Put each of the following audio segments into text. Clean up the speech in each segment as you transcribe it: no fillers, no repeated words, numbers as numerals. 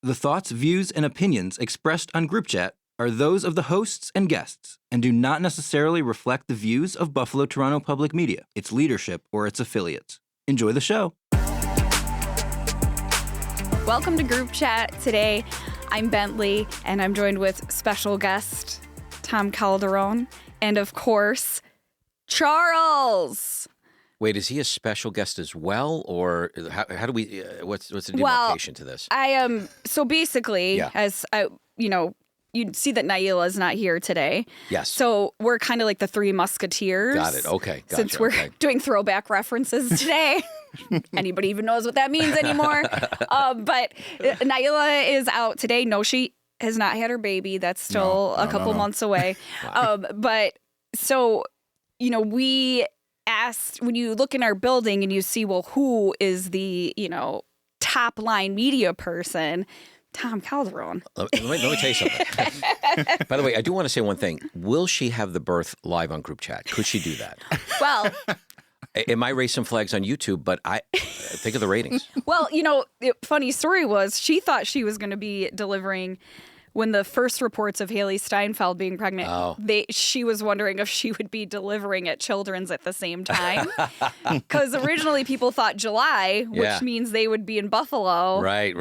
The thoughts, views, and opinions expressed on Group Chat are those of the hosts and guests and do not necessarily reflect the views of Buffalo Toronto Public Media, its leadership, or its affiliates. Enjoy the show. Welcome to Group Chat. Today, I'm Bentley, and I'm joined with special guest Tom Calderon, and of course, Charles. Wait, is he a special guest as well, or how do we? What's the demarcation to this? I am so basically, as I, you'd see that Naila is not here today. Yes. So we're kind of like the Three Musketeers. Got it. Okay. Gotcha. Since we're doing throwback references today. Anybody even knows what that means anymore? But Naila is out today. No, she has not had her baby. That's still a couple months away. Wow. But so, we asked, when you look in our building and you see, well, who is the, top line media person? Tom Calderon. Let me tell you something. By the way, I do want to say one thing. Will she have the birth live on Group Chat? Could she do that? Well, it might raise some flags on YouTube, but I think of the ratings. Well, the funny story was she thought she was going to be delivering when the first reports of Haley Steinfeld being pregnant. She was wondering if she would be delivering at Children's at the same time. Because originally people thought July, which means they would be in Buffalo. Right.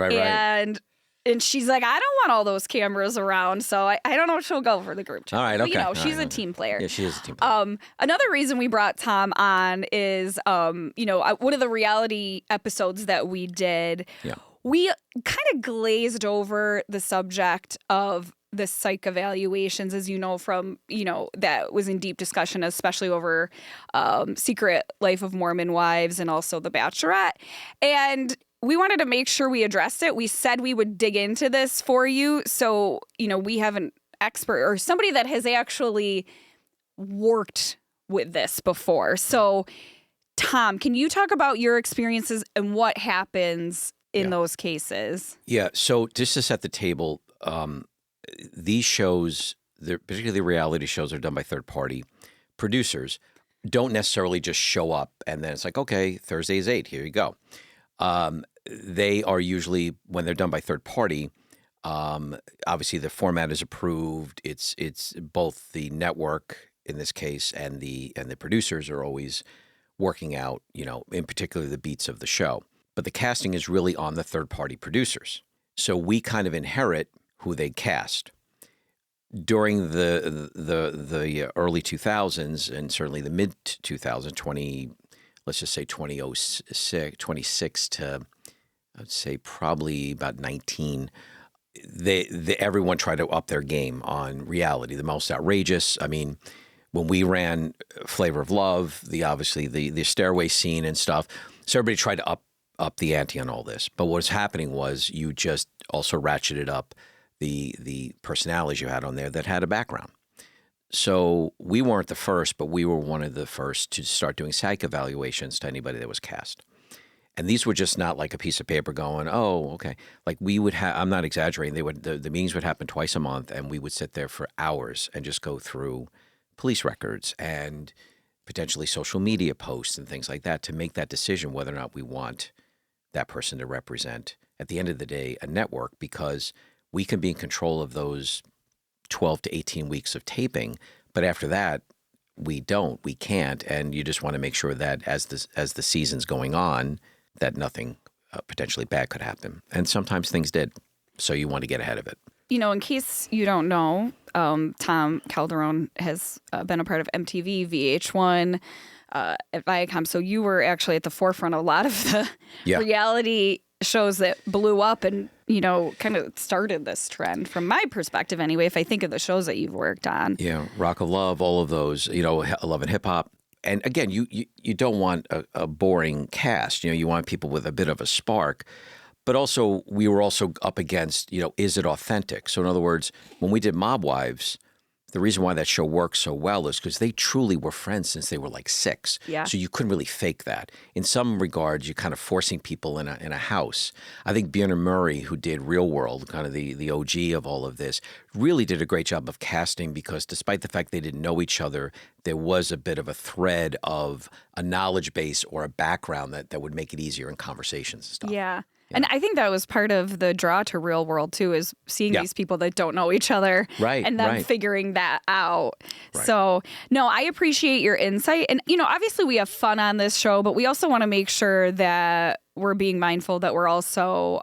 And she's like, I don't want all those cameras around, so I don't know if she'll go for the Group Chat. All right, okay. But, she's a team player. Yeah, she is a team player. Another reason we brought Tom on is, one of the reality episodes that we did, we kind of glazed over the subject of the psych evaluations, as you know, from, that was in deep discussion, especially over Secret Life of Mormon Wives and also The Bachelorette. And we wanted to make sure we addressed it. We said we would dig into this for you. So, we have an expert or somebody that has actually worked with this before. So, Tom, can you talk about your experiences and what happens in those cases? Yeah. So just to set the table, these shows, particularly the reality shows, are done by third-party producers. Don't necessarily just show up and then it's like, okay, Thursday is 8, here you go. They are usually, when they're done by third party, obviously the format is approved. It's both the network in this case and the producers are always working out, in particular the beats of the show. But the casting is really on the third party producers. So we kind of inherit who they cast. During the early 2000s and certainly the mid 2000s, let's just say 26 to, I'd say probably about 19, everyone tried to up their game on reality, the most outrageous. I mean, when we ran Flavor of Love, obviously the stairway scene and stuff, so everybody tried to up the ante on all this. But what was happening was you just also ratcheted up the personalities you had on there that had a background. So we weren't the first, but we were one of the first to start doing psych evaluations to anybody that was cast. And these were just not like a piece of paper going, oh, okay. Like we would have, I'm not exaggerating, the meetings would happen twice a month and we would sit there for hours and just go through police records and potentially social media posts and things like that to make that decision whether or not we want that person to represent, at the end of the day, a network, because we can be in control of those 12 to 18 weeks of taping, but after that, we can't, and you just want to make sure that as the season's going on, that nothing potentially bad could happen. And sometimes things did, so you want to get ahead of it. In case you don't know, Tom Calderon has been a part of MTV, VH1, at Viacom, so you were actually at the forefront of a lot of the reality shows that blew up and, kind of started this trend from my perspective anyway, if I think of the shows that you've worked on. Yeah, Rock of Love, all of those, Love and Hip Hop. And again, you don't want a boring cast. You want people with a bit of a spark. But also, we were also up against, is it authentic? So in other words, when we did Mob Wives, the reason why that show worked so well is because they truly were friends since they were like 6. Yeah. So you couldn't really fake that. In some regards, you're kind of forcing people in a house. I think Bjorn Murray, who did Real World, kind of the OG of all of this, really did a great job of casting, because despite the fact they didn't know each other, there was a bit of a thread of a knowledge base or a background that would make it easier in conversations and stuff. Yeah. And I think that was part of the draw to Real World, too, is seeing these people that don't know each other and then figuring that out. Right. So, no, I appreciate your insight. And, obviously we have fun on this show, but we also want to make sure that we're being mindful that we're also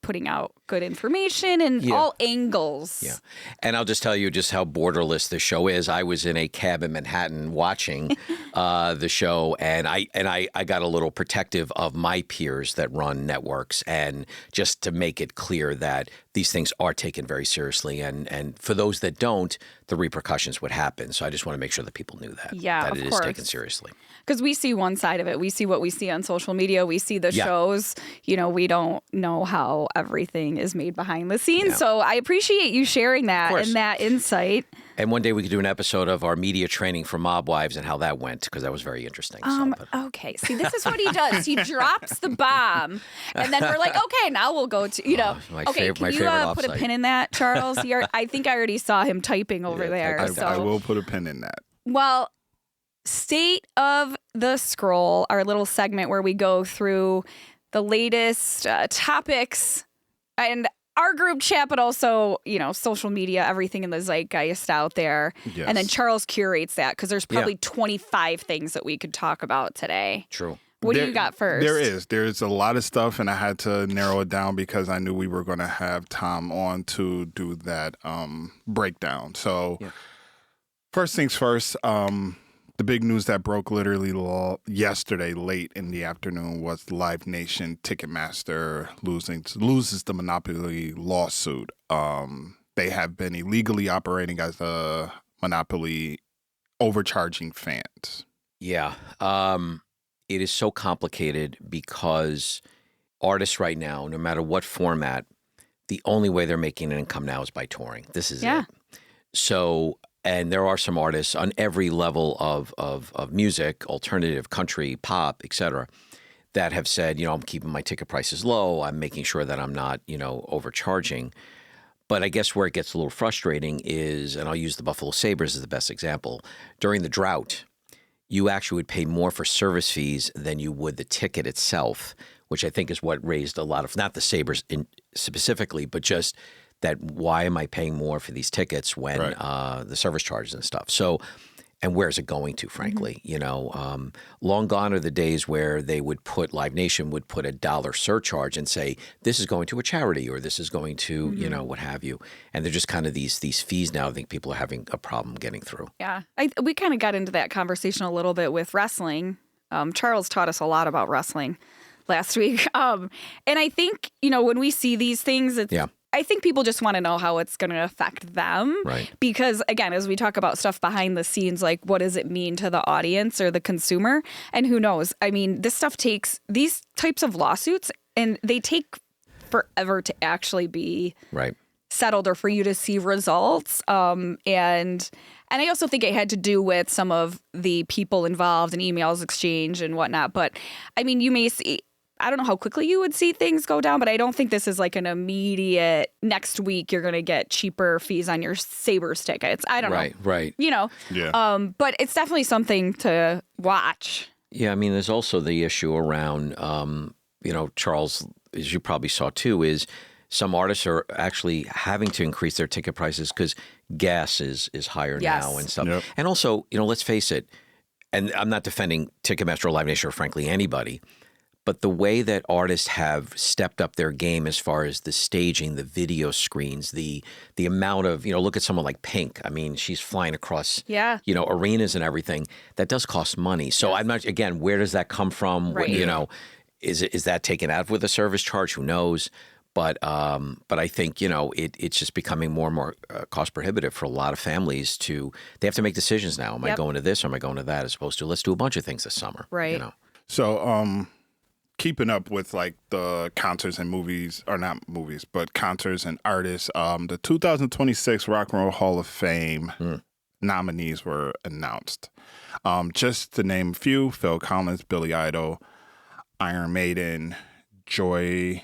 putting out good information and all angles. Yeah. And I'll just tell you just how borderless the show is. I was in a cab in Manhattan watching the show, and I got a little protective of my peers that run networks, and just to make it clear that these things are taken very seriously. And for those that don't, the repercussions would happen. So I just want to make sure that people knew that. Yeah, that it is taken seriously. Because we see one side of it. We see what we see on social media. We see the shows. We don't know how everything is made behind the scenes. Yeah. So I appreciate you sharing that and that insight. And one day we could do an episode of our media training for mob wives and how that went, because that was very interesting. Okay. See, this is what he does. He drops the bomb, and then we're like, okay, now we'll go to, my okay, favorite, can you put a pin in that, Charles? I think I already saw him typing over there. I will put a pin in that. Well, State of the Scroll, our little segment where we go through the latest topics and our group chat, but also, social media, everything in the zeitgeist out there. Yes. And then Charles curates that because there's probably 25 things that we could talk about today. True. What do you got first? There's a lot of stuff, and I had to narrow it down because I knew we were going to have Tom on to do that breakdown. So first things first, the big news that broke literally yesterday late in the afternoon was Live Nation Ticketmaster loses the monopoly lawsuit. They have been illegally operating as a monopoly, overcharging fans. Yeah. It is so complicated because artists right now, no matter what format, the only way they're making an income now is by touring. This is it. So... And there are some artists on every level of music, alternative, country, pop, et cetera, that have said, I'm keeping my ticket prices low. I'm making sure that I'm not, overcharging. But I guess where it gets a little frustrating is, and I'll use the Buffalo Sabres as the best example, during the drought, you actually would pay more for service fees than you would the ticket itself, which I think is what raised a lot of, not the Sabres specifically, but just that why am I paying more for these tickets when the service charges and stuff? So, and where's it going to, frankly? Long gone are the days where they would Live Nation would put $1 surcharge and say, this is going to a charity or this is going to, what have you. And they're just kind of these fees now I think people are having a problem getting through. Yeah. We kind of got into that conversation a little bit with wrestling. Charles taught us a lot about wrestling last week. And I think, when we see these things, I think people just want to know how it's going to affect them. Right. Because, again, as we talk about stuff behind the scenes, like what does it mean to the audience or the consumer? And who knows? I mean, this stuff takes these types of lawsuits and they take forever to actually be settled or for you to see results. And I also think it had to do with some of the people involved in emails exchange and whatnot. But, I mean, you may see... I don't know how quickly you would see things go down, but I don't think this is like an immediate next week you're going to get cheaper fees on your Sabres tickets. I don't know. Right. Yeah. But it's definitely something to watch. Yeah, I mean, there's also the issue around, Charles, as you probably saw too, is some artists are actually having to increase their ticket prices because gas is higher now and stuff. Yep. And also, let's face it, and I'm not defending Ticketmaster or Live Nation or frankly anybody, but the way that artists have stepped up their game as far as the staging, the video screens, the amount of, look at someone like Pink. I mean, she's flying across, arenas and everything. That does cost money. So I'm not, again, where does that come from? Right. Is that taken out with a service charge? Who knows? But I think, it's just becoming more and more cost prohibitive for a lot of families they have to make decisions now. Am I going to this or am I going to that as opposed to let's do a bunch of things this summer? Right. So, keeping up with like the concerts and movies, or not movies, but concerts and artists, the 2026 Rock and Roll Hall of Fame nominees were announced. Just to name a few: Phil Collins, Billy Idol, Iron Maiden, Joy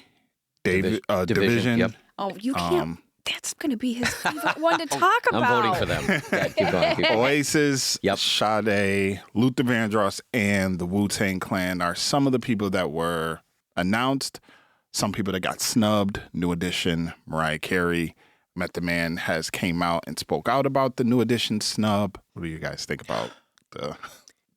Division. Yep. Oh, you can't. That's going to be his favorite one to talk about. I'm voting for them. Yeah, keep going. Oasis, Sade, Luther Vandross, and the Wu-Tang Clan are some of the people that were announced. some people that got snubbed. New Edition, Mariah Carey, Method Man has came out and spoke out about the New Edition snub. What do you guys think about the?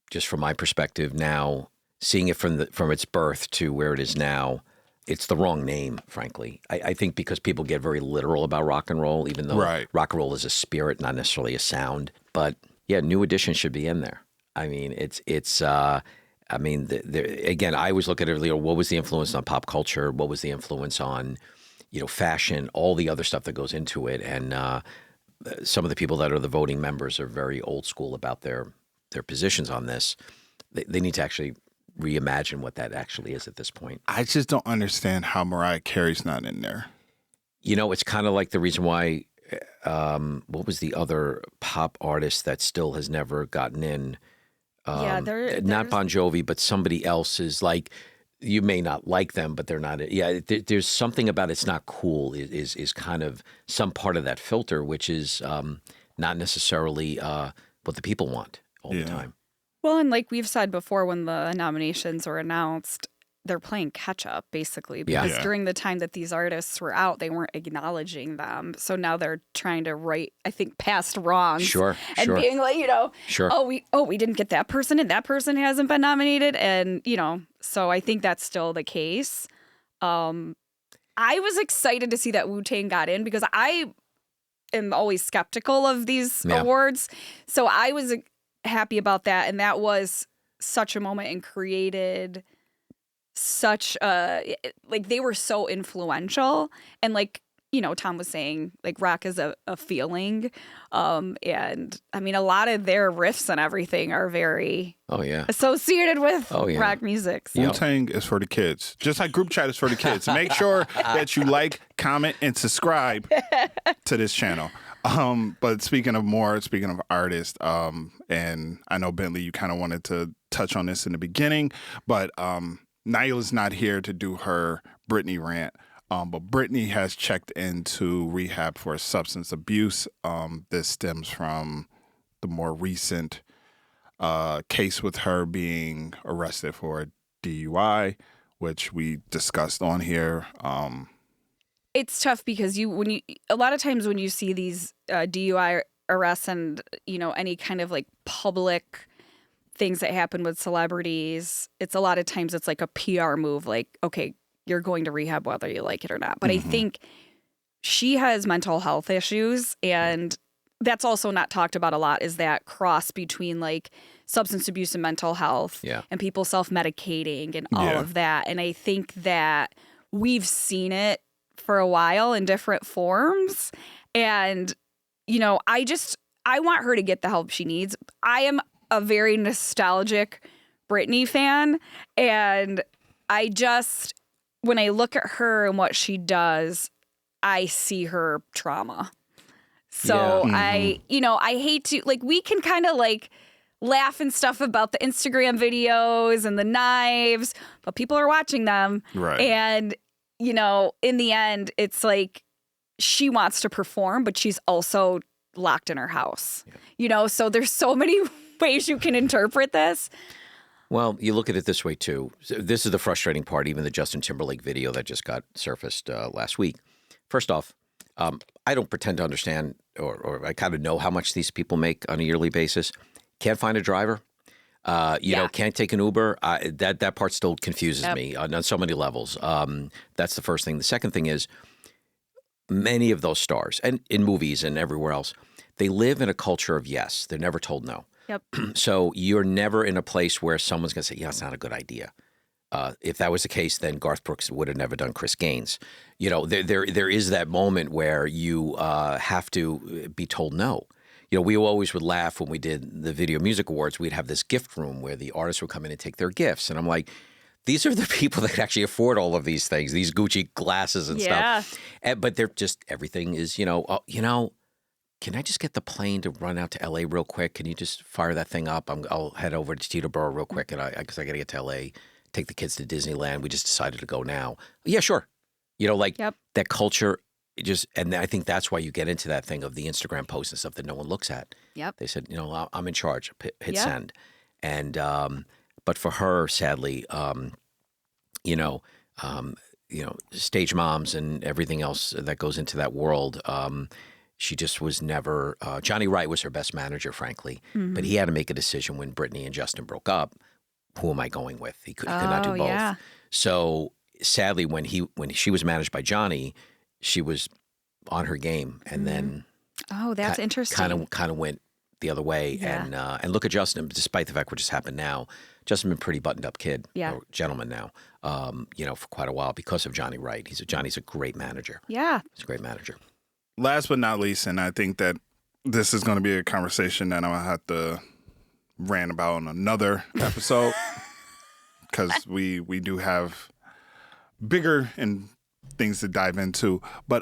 Just from my perspective now, seeing it from its birth to where it is now, it's the wrong name, frankly. I think because people get very literal about rock and roll, even though rock and roll is a spirit, not necessarily a sound. But yeah, New Edition should be in there. I mean, again, I always look at it, what was the influence on pop culture? What was the influence on, fashion, all the other stuff that goes into it. And some of the people that are the voting members are very old school about their positions on this. They need to actually reimagine what that actually is at this point. I just don't understand how Mariah Carey's not in there. It's kind of like the reason why, what was the other pop artist that still has never gotten in? Not Bon Jovi, but somebody else is like, you may not like them, but they're not. Yeah, there's something about it's not cool is kind of some part of that filter, which is not necessarily what the people want all the time. Well, and like we've said before, when the nominations were announced, they're playing catch up, basically, because during the time that these artists were out, they weren't acknowledging them. So now they're trying to right, I think, past wrongs. And being like, we didn't get that person and that person hasn't been nominated. And, so I think that's still the case. I was excited to see that Wu-Tang got in because I am always skeptical of these awards. So I was happy about that. And that was such a moment and created such they were so influential, and Tom was saying, rock is a feeling, and I mean a lot of their riffs and everything are very associated with rock music. So. Wu-Tang is for the kids, just like Group Chat is for the kids. Make sure that you like, comment, and subscribe to this channel. But speaking of artists, and I know Bentley, you kind of wanted to touch on this in the beginning, but Nyla's not here to do her Britney rant, but Britney has checked into rehab for substance abuse. This stems from the more recent case with her being arrested for a DUI, which we discussed on here. It's tough because a lot of times when you see these DUI arrests and any kind of public things that happen with celebrities, it's a lot of times it's like a PR move, okay, you're going to rehab whether you like it or not. But I think she has mental health issues, and that's also not talked about a lot, is that cross between substance abuse and mental health and people self-medicating and all of that. And I think that we've seen it for a while in different forms. And, I want her to get the help she needs. I am a very nostalgic Britney fan, and when I look at her and what she does, I see her trauma. So I hate to, we can kind of laugh and stuff about the Instagram videos and the knives, but people are watching them. Right. And, in the end, it's she wants to perform, but she's also locked in her house, so there's so many ways you can interpret this. Well, you look at it this way, too. This is the frustrating part, even the Justin Timberlake video that just got surfaced last week. First off, I don't pretend to understand or I kind of know how much these people make on a yearly basis. Can't find a driver. Can't take an Uber. That part still confuses me on so many levels. That's the first thing. The second thing is many of those stars, and in movies and everywhere else, they live in a culture of yes. They're never told no. Yep. So you're never in a place where someone's going to say, yeah, it's not a good idea. If that was the case, then Garth Brooks would have never done Chris Gaines. There is that moment where you have to be told no. We always would laugh when we did the Video Music Awards. We'd have this gift room where the artists would come in and take their gifts. And I'm like, these are the people that can actually afford all of these things, these Gucci glasses and stuff. But they're just, everything is, can I just get the plane to run out to L.A. real quick? Can you just fire that thing up? I'll head over to Teterboro real quick because I got to get to L.A., take the kids to Disneyland. We just decided to go now. Yeah, sure. That culture and I think that's why you get into that thing of the Instagram posts and stuff that no one looks at. Yep. They said, I'm in charge. Hit send. And but for her, sadly, stage moms and everything else that goes into that world. She just was never. Johnny Wright was her best manager, frankly, but he had to make a decision when Brittany and Justin broke up. Who am I going with? He could not do both. Yeah. So sadly, when she was managed by Johnny, she was on her game, and then that's interesting. Kind of went the other way. Yeah. And look at Justin. Despite the fact what just happened now, Justin been a pretty buttoned up kid, or gentleman now. For quite a while because of Johnny Wright. Johnny's a great manager. Yeah, he's a great manager. Last but not least, and I think that this is going to be a conversation that I'm going to have to rant about on another episode because we do have bigger and things to dive into. But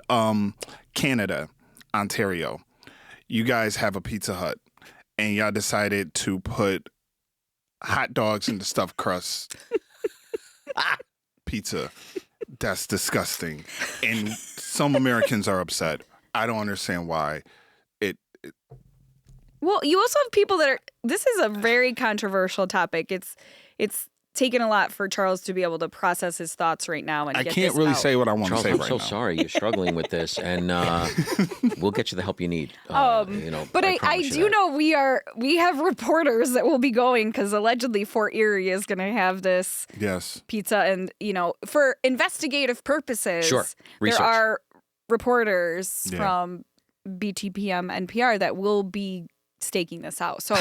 Canada, Ontario, you guys have a Pizza Hut, and y'all decided to put hot dogs in the stuffed crust pizza. That's disgusting. And some Americans are upset. I don't understand why. Well, you also have people that are. This is a very controversial topic. It's taken a lot for Charles to be able to process his thoughts right now. And I get can't this really out. say what I want Charles, to say I'm right so now. sorry you're struggling with this, and we'll get you the help you need. But I I do know we have reporters that will be going because allegedly Fort Erie is going to have this pizza, and for investigative purposes, Sure. Research. There are reporters from BTPM NPR that will be staking this out. So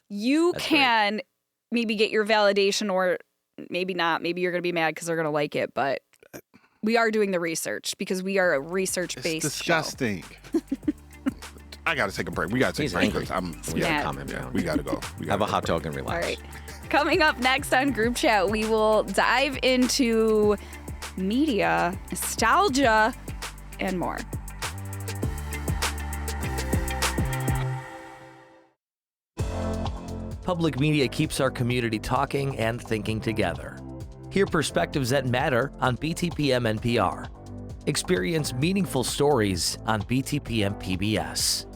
you can maybe get your validation, or maybe not. Maybe you're going to be mad because they're going to like it, but we are doing the research because we are a research-based It's disgusting. I got to take a break. We got to take a break. Angry. We got to calm him down. We got to go. Have a hot dog and relax. All right. Coming up next on Group Chat, we will dive into media, nostalgia, and more. Public media keeps our community talking and thinking together. Hear perspectives that matter on BTPM NPR. Experience meaningful stories on BTPM PBS.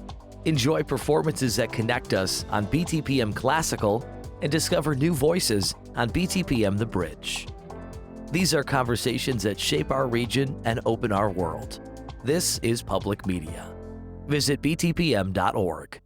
Enjoy performances that connect us on BTPM Classical and discover new voices on BTPM The Bridge. These are conversations that shape our region and open our world. This is public media. Visit btpm.org.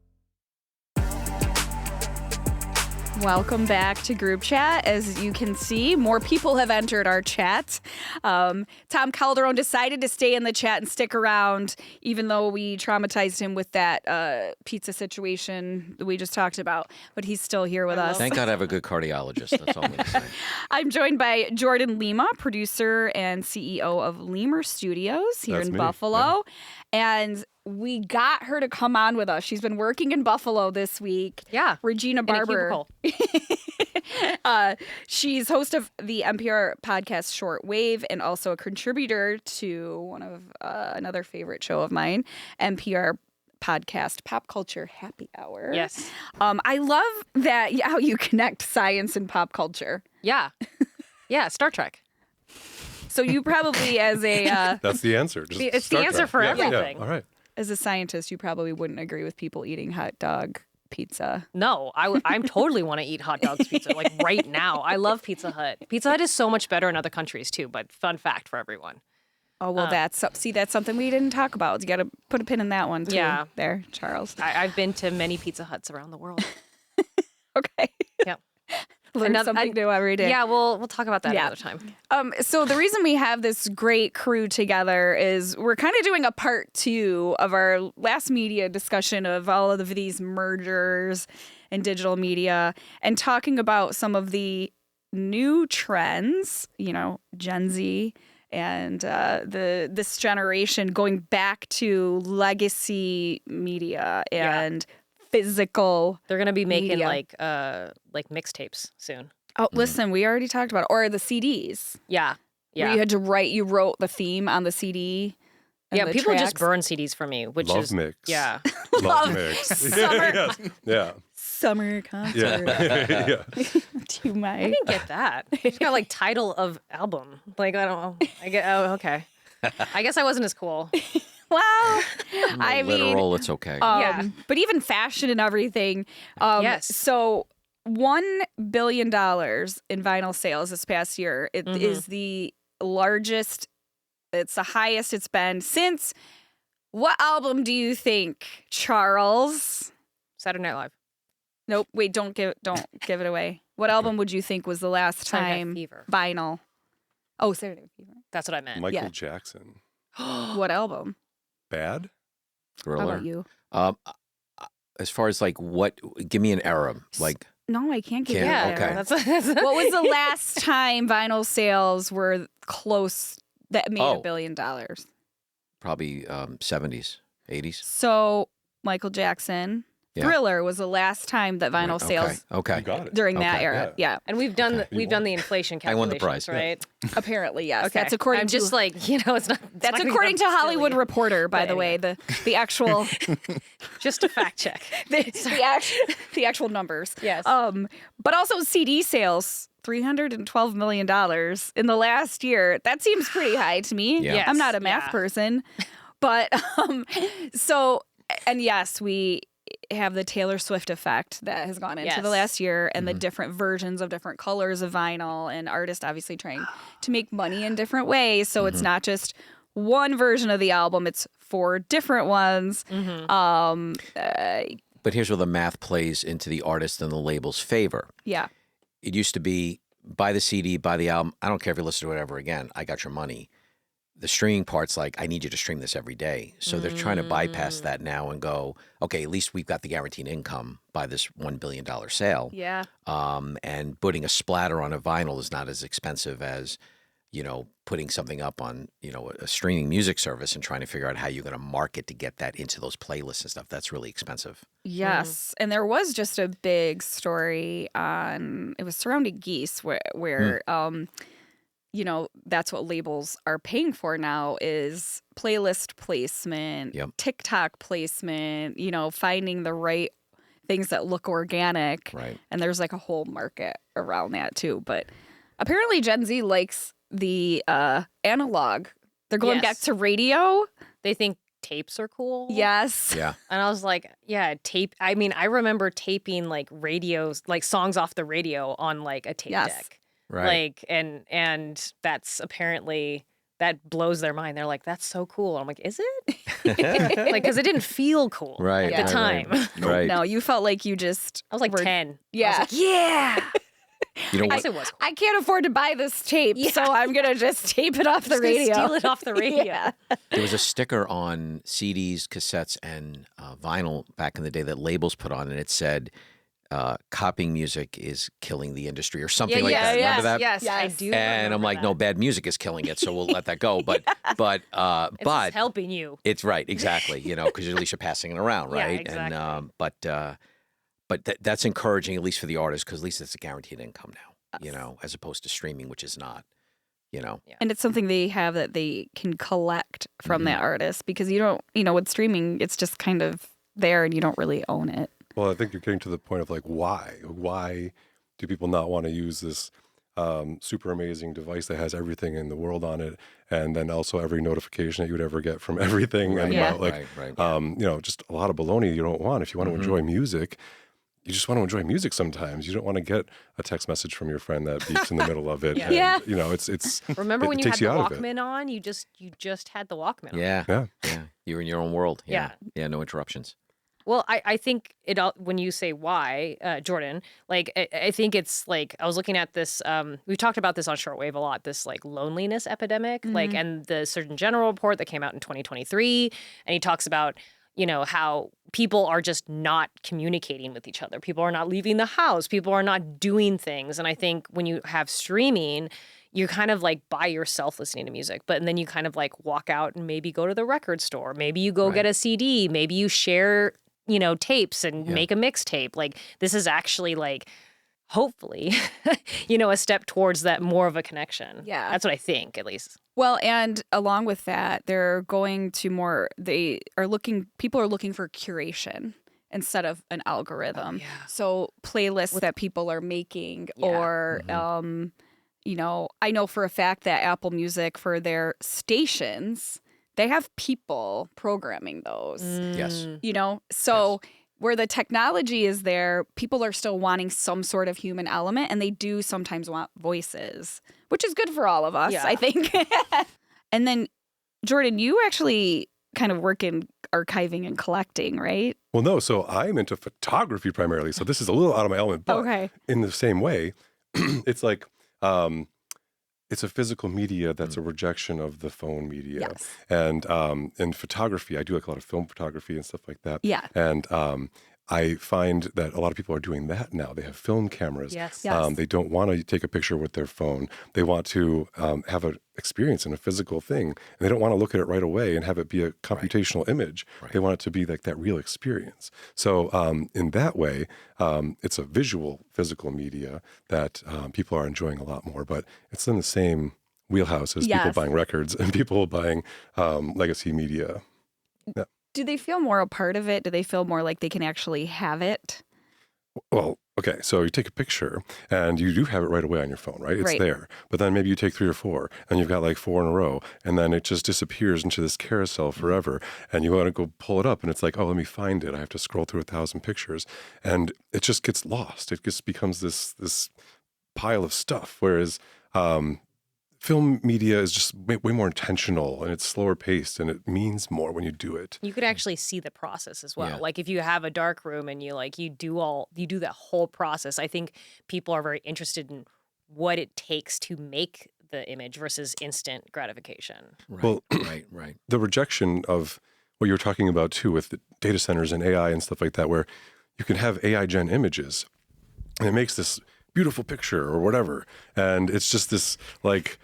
Welcome back to Group Chat. As you can see, more people have entered our chat. Tom Calderon decided to stay in the chat and stick around, even though we traumatized him with that pizza situation that we just talked about. But he's still here with us. Thank God I have a good cardiologist. That's all I'm going to say. I'm joined by Jordan Lima, producer and CEO of Lemur Studios here in Buffalo. Yeah. And we got her to come on with us. She's been working in Buffalo this week. Yeah. Regina Barber. She's host of the NPR podcast Shortwave and also a contributor to one of another favorite show of mine, NPR podcast Pop Culture Happy Hour. Yes. I love that how you connect science and pop culture. Yeah. Yeah, Star Trek. So you probably as a... That's the answer. Just it's Star the answer Trek. for Yeah, everything. yeah. All right. As a scientist, you probably wouldn't agree with people eating hot dog pizza. No, I'm totally want to eat hot dogs pizza like right now. I love Pizza Hut. Pizza Hut is so much better in other countries too, but fun fact for everyone. Oh, well, that's something we didn't talk about. You got to put a pin in that one too. Yeah. There, Charles. I've been to many Pizza Huts around the world. Okay. Yep. Learn something new every day. Yeah, we'll talk about that another time. So the reason we have this great crew together is we're kind of doing a part 2 of our last media discussion of all of these mergers and digital media and talking about some of the new trends, Gen Z and this generation going back to legacy media and physical. They're gonna be making media. like mixtapes soon. Oh, listen, we already talked about it. Or the CDs. Yeah. Where you had to you wrote the theme on the CD. Yeah, the people just tracks. burn CDs for me, which Love is mix. Yeah. Love mix. Summer. Yeah. Summer concert. Yeah. To my. I didn't get that. It's got like title of album. Like I don't know. Okay. I guess I wasn't as cool. Well, I mean, Literal, it's okay. Yeah. But even fashion and everything. Yes. So $1 billion in vinyl sales this past year. It is the largest. It's the highest it's been since. What album do you think, Charles? Saturday Night Live. Nope. Wait, don't give it away. What album would you think was the last Saturday Night time Fever. vinyl? Oh, Saturday Night Fever. That's what I meant. Michael Yeah. Jackson. What album? Bad? How Thriller. about you? As far as like what, give me an era. Like, No, I can't give you Can't? that. Yeah, Okay. that's What was the last time vinyl sales were close that made Oh. $1 billion? probably 70s, 80s. So Michael Jackson, Yeah. Thriller was the last time that vinyl sales Okay. You got it. during that Okay. era. Yeah, And we've done Okay. we've done the inflation I won the calculations, price. right? apparently yes. Okay. That's according I'm to just like, it's not. it's that's not gonna according to be a Hollywood billion. Reporter, by But the way. The actual Just a fact check. the actual numbers. Yes. But also CD sales. $312 million in the last year. That seems pretty high to me. Yeah. Yes, I'm not a math yeah. person. But and yes, we have the Taylor Swift effect that has gone into the Yes. last year and the different versions of different colors of vinyl and artists obviously trying to make money in different ways. So it's not just one version of the album, it's 4 different ones. But here's where the math plays into the artist and the label's favor. Yeah. It used to be buy the CD, buy the album. I don't care if you listen to it ever again. I got your money. The streaming part's like, I need you to stream this every day. So they're trying to bypass that now and go, okay, at least we've got the guaranteed income by this $1 billion sale. Yeah. And putting a splatter on a vinyl is not as expensive as, putting something up on, a streaming music service and trying to figure out how you're going to market to get that into those playlists and stuff. That's really expensive. Yes, and there was just a big story it was surrounding Geese where that's what labels are paying for now is playlist placement, Yep. TikTok placement, finding the right things that look organic. Right. And there's like a whole market around that too. But apparently Gen Z likes the analog. They're going back Yes. to radio. They think tapes are cool. Yes. Yeah. And I was like, yeah, tape. I mean, I remember taping like radios, like songs off the radio on like a tape Yes. deck. Right. Like, and that's apparently, that blows their mind. They're like, that's so cool. I'm like, is it? Like, because it didn't feel cool Right. at the time. Right. No, you felt like you just I was like were 10. Yeah. I was like, yeah. You know I what? guess it was cool. I can't afford to buy this tape, so I'm gonna just tape it off the Just gonna radio. steal it off the radio. Yeah. There was a sticker on CDs, cassettes, and vinyl back in the day that labels put on, and it said, copying music is killing the industry or something like that. Remember that? Yes, I Yes. do. And I'm remember like, that. no, bad music is killing it, so we'll let that go. But It's but helping you. it's right, exactly. Because at least you're passing it around, Yeah, right? exactly. And but that's encouraging, at least for the artist, because at least it's a guaranteed income now. As opposed to streaming, which is not. And it's something they have that they can collect from that artist because you don't, with streaming, it's just kind of there and you don't really own it. Well, I think you're getting to the point of like, why? Why do people not want to use this super amazing device that has everything in the world on it, and then also every notification that you would ever get from everything, and Yeah. about like, Right. just a lot of baloney you don't want. If you want to enjoy music, you just want to enjoy music sometimes. You don't want to get a text message from your friend that beeps in the middle of it. Yeah. And, Yeah. it's Remember it when you takes had the you out of it. Walkman on? You just had the Walkman on. Yeah. Yeah. Yeah. You're in your own world. Yeah. Yeah. No interruptions. Well, I think it all, when you say why, Jordan, like I think it's like I was looking at this. We talked about this on Shortwave a lot. This like loneliness epidemic, like, and the Surgeon General report that came out in 2023, and he talks about how people are just not communicating with each other. People are not leaving the house. People are not doing things. And I think when you have streaming, you're kind of like by yourself listening to music, but then you kind of like walk out and maybe go to the record store. Maybe you go get a CD. Maybe you share, tapes and make a mixtape. Like this is actually like, hopefully, a step towards that more of a connection. Yeah. That's what I think, at least. Well, and along with that, they're going to people are looking for curation instead of an algorithm. So playlists that people are making or, I know for a fact that Apple Music for their stations, they have people programming those, Yes. So where the technology is there, people are still wanting some sort of human element and they do sometimes want voices, which is good for all of us, Yeah. I think. And then, Jordan, you actually kind of work in archiving and collecting, right? Well, no. So I'm into photography primarily. So this is a little out of my element, but Okay. in the same way, it's like it's a physical media that's a rejection of the phone media. Yes. And in photography, I do like a lot of film photography and stuff like that. Yeah. And I find that a lot of people are doing that now. They have film cameras. Yes. Yes. They don't want to take a picture with their phone. They want to have an experience in a physical thing. And they don't want to look at it right away and have it be a computational image. Right. They want it to be like that real experience. So in that way, it's a visual, physical media that people are enjoying a lot more. But it's in the same wheelhouse as people Yes. buying records and people buying legacy media. Yeah. Do they feel more a part of it? Do they feel more like they can actually have it? Well, okay, so you take a picture and you do have it right away on your phone, right? It's Right. there. But then maybe you take 3 or 4 and you've got like 4 in a row and then it just disappears into this carousel forever. And you want to go pull it up and it's like, oh, let me find it. I have to scroll through 1,000 pictures and it just gets lost. It just becomes this pile of stuff. Whereas film media is just way more intentional and it's slower paced and it means more when you do it. You could actually see the process as well. Yeah. Like if you have a dark room and you do that whole process, I think people are very interested in what it takes to make the image versus instant gratification. Right. Well, right. The rejection of what you're talking about too with the data centers and AI and stuff like that, where you can have AI gen images and it makes this beautiful picture or whatever. And it's just this like,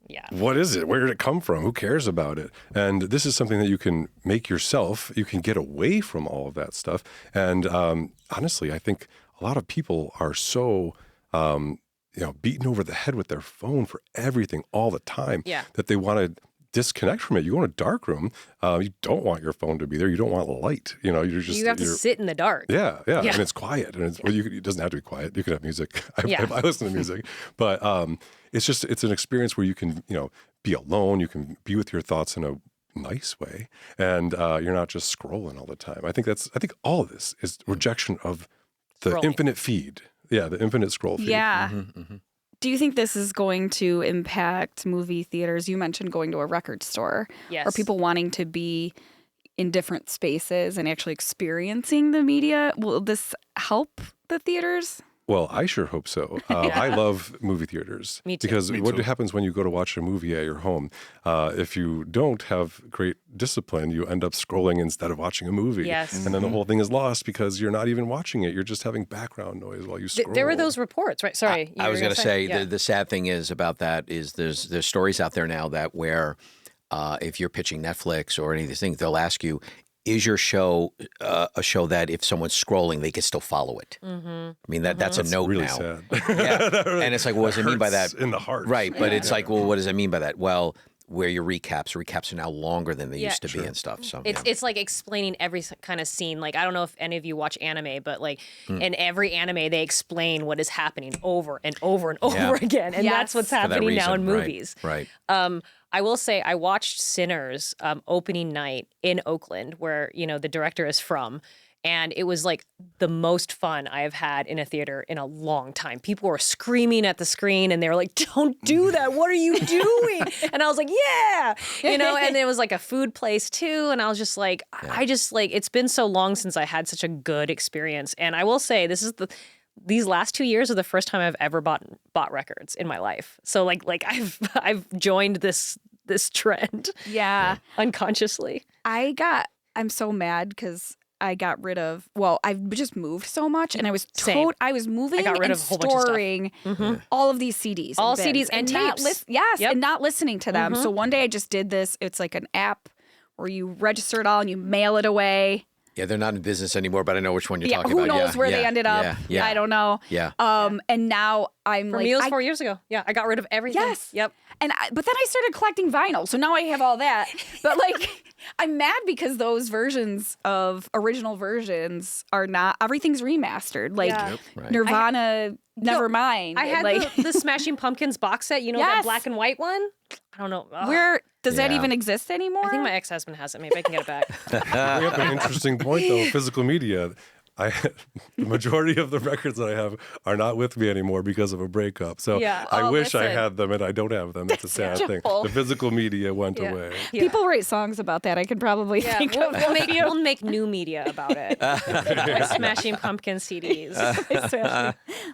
Yeah. what is it? Where did it come from? Who cares about it? And this is something that you can make yourself. You can get away from all of that stuff. And honestly, I think a lot of people are so, beaten over the head with their phone for everything all the time Yeah. that they want to disconnect from it. You go in a dark room, you don't want your phone to be there. You don't want light. You're just You have to sit in the dark. yeah, Yeah. and it's quiet, and it doesn't have to be quiet. You can have music. Yeah. I listen to music, but it's an experience where you can be alone. You can be with your thoughts in a nice way, and you're not just scrolling all the time. I think all of this is rejection of the Scrolling. infinite feed. Yeah, the infinite scroll feed. Yeah. Mm-hmm. Do you think this is going to impact movie theaters? You mentioned going to a record store. Yes. Or people wanting to be in different spaces and actually experiencing the media. Will this help the theaters? Well, I sure hope so. I love movie theaters. Me too. Because Me what too. happens when you go to watch a movie at your home? If you don't have great discipline, you end up scrolling instead of watching a movie. Yes. And then the whole thing is lost because you're not even watching it. You're just having background noise while you scroll. There were those reports, right? Sorry. I was going to say yeah. the sad thing is about that is there's stories out there now that where if you're pitching Netflix or any of these things, they'll ask you, is your show a show that if someone's scrolling, they can still follow it? Mm-hmm. I mean, that's a note really now. sad. Yeah. And it's like, well, what does it mean by that? In the heart. Right. But it's like, well, what does it mean by that? Well, where your recaps are now longer than they Yeah. used to be and stuff. So It's like explaining every kind of scene. Like, I don't know if any of you watch anime, but like in every anime, they explain what is happening over and over and over again. And Yes. that's what's for that happening now in reason, right, movies. Right. I will say I watched Sinners opening night in Oakland, where, the director is from. And it was like the most fun I have had in a theater in a long time. People were screaming at the screen and they were like, don't do that. What are you doing? And I was like, yeah, and it was like a food place too. And I was just like, it's been so long since I had such a good experience. And I will say these last 2 years are the first time I've ever bought records in my life. So like I've joined this trend Yeah. unconsciously. I'm so mad because I got rid of, I've just moved so much and I was Same. I was moving I got rid and of a whole bunch of stuff. storing all of these CDs. All and bins CDs and not tapes. yes, Yep. and not listening to them. So one day I just did this. It's like an app where you register it all and you mail it away. Yeah, they're not in business anymore, but I know which one you're talking who about. knows where they ended up? Yeah. I don't know. Yeah. And now I'm For like, me, it was I- 4 years ago. Yeah, I got rid of everything. Yes. Yep. but then I started collecting vinyl, so now I have all that. But like, I'm mad because those original versions are not. Everything's remastered. Like Yeah. Right. Nirvana, Nevermind. I had like, the Smashing Pumpkins box set. You know that Yes. black and white one? I don't know. Ugh. where does that Yeah. even exist anymore? I think my ex-husband has it. Maybe I can get it back. Bring up an interesting point, though. Physical media. the majority of the records that I have are not with me anymore because of a breakup. So Yeah. I Oh, wish I listen. had them, and I don't have them. It's a sad thing. terrible. The physical media went away. Yeah. People write songs about that. I can probably Yeah, think we'll, of we'll make new media about it. Like Smashing Pumpkin CDs.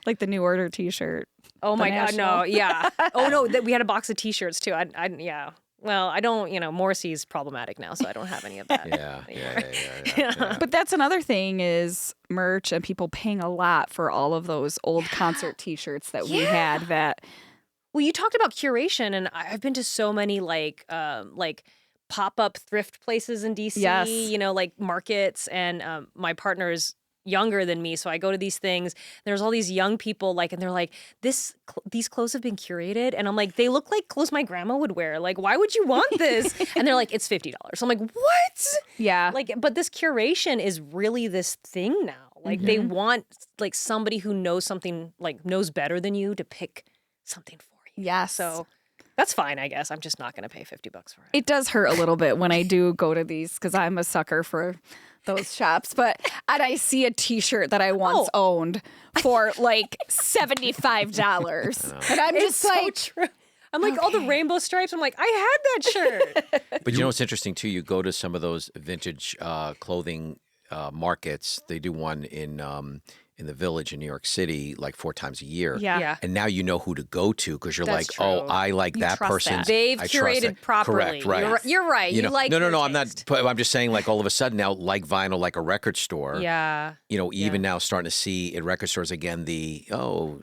like the New Order T-shirt. Oh my The God, National. no, yeah. Oh no, that we had a box of T-shirts too. Yeah. Well, I don't. Morrissey's problematic now, so I don't have any of that. Yeah. But that's another thing is merch and people paying a lot for all of those old concert T-shirts that we had. That Well, you talked about curation, and I've been to so many like pop-up thrift places in DC. Yes. Like markets, and my partner is younger than me, so I go to these things. There's all these young people and they're like, these clothes have been curated, and I'm like, they look like clothes my grandma would wear. Like, why would you want this? And they're like, it's $50. I'm like, what? yeah, But this curation is really this thing now. Like they want like somebody who knows something, like knows better than you to pick something for you. yes. So that's fine, I guess. I'm just not going to pay $50 for it. It does hurt a little bit when I do go to these because I'm a sucker for those shops. And I see a T-shirt that I once owned for like $75, and I'm It's just so like, true. I'm like, all the rainbow stripes. I'm like, I had that shirt. But you know what's interesting too? You go to some of those vintage clothing markets. They do one in the Village in New York City like 4 times a year. Yeah. And now you know who to go to because you're That's like, oh, true. I like that trust person's. that. They've I trust curated that. properly. Correct, right. You're right. You know, like no, your I'm not. taste. I'm just saying, like all of a sudden now, like vinyl, like a record store. Yeah. Even now starting to see in record stores again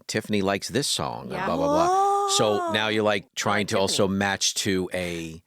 Tiffany likes this song. Yeah. Blah blah blah. So now you're like trying to Tiffany. also match to a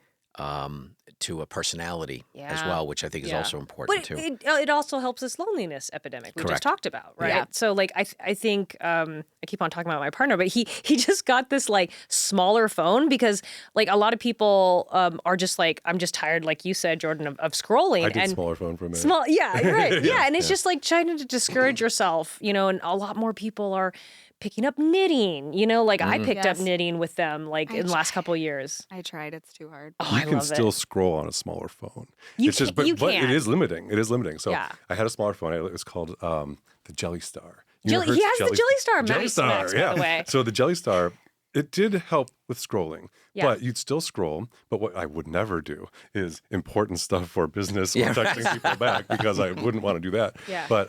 personality as Yeah. well, which I think is Yeah. also important But too. it also helps this loneliness epidemic we Correct. just talked about, right? Yeah. So like I think I keep on talking about my partner, but he just got this like smaller phone because like a lot of people are just like, I'm just tired, like you said, Jordan, of scrolling. I did and smaller phone for a minute. Small, yeah, right, yeah, and it's just like trying to discourage yourself, and a lot more people are picking up knitting, like I picked up Yes. knitting with them like in the last couple of years. I tried. It's too hard. Oh, You I can love still it. scroll on a smaller phone. You It's just, can- you but can. it is limiting. It is limiting. So Yeah. I had a smaller phone. It was called the Jelly Star. Jelly- Unihertz he has the Jelly Star. Jelly Max, Star, Max, by yeah. the way. So the Jelly Star, it did help with scrolling, Yeah. but you'd still scroll. But what I would never do is important stuff for business or Yeah. texting people back because I wouldn't want to do that. Yeah. But